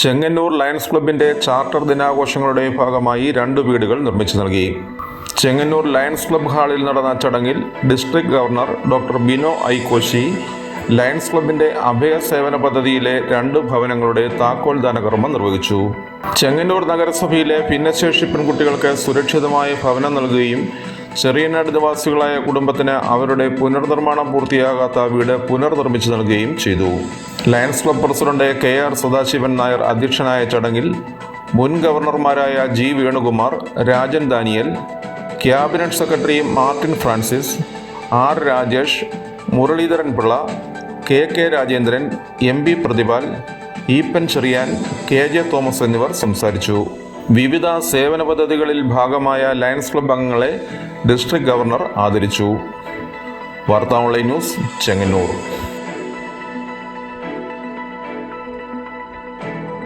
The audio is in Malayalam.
ചെങ്ങന്നൂർ ലയൺസ് ക്ലബിന്റെ ചാർട്ടർ ദിനാഘോഷങ്ങളുടെ ഭാഗമായി 2 വീടുകൾ നിർമ്മിച്ചു നൽകി. ചെങ്ങന്നൂർ ലയൺസ് ക്ലബ് ഹാളിൽ നടന്ന ചടങ്ങിൽ district governor doctor Bino I Koshy lions ക്ലബിന്റെ അഭയ സേവന പദ്ധതിയിലെ 2 ഭവനങ്ങളുടെ താക്കോൽ ദാനകർമ്മം നിർവഹിച്ചു. ചെങ്ങന്നൂർ നഗരസഭയിലെ ഭിന്നശേഷി പെൺകുട്ടികൾക്ക് സുരക്ഷിതമായ ഭവനം നൽകുകയും ചെറിയനാട് നിവാസികളായ കുടുംബത്തിന് അവരുടെ പുനർനിർമ്മാണം പൂർത്തിയാകാത്ത വീട് പുനർനിർമ്മിച്ചു നൽകുകയും ചെയ്തു. Lions Club president KR Sadasivan Nair അധ്യക്ഷനായ ചടങ്ങിൽ മുൻ ഗവർണർമാരായ G Venukumar, Rajan Daniel, cabinet secretary Martin Francis, R Rajesh, Muraleedharan Pillai, KK Rajendran, MB Prathipal, Eapen Cherian, KJ Thomas എന്നിവർ സംസാരിച്ചു. വിവിധ സേവന പദ്ധതികളിൽ ഭാഗമായ ലയൺസ് ക്ലബ് അംഗങ്ങളെ ഡിസ്ട്രിക്ട് ഗവർണർ ആദരിച്ചു. വാർത്താ ഓൺലൈൻ ന്യൂസ്, ചെങ്ങന്നൂർ.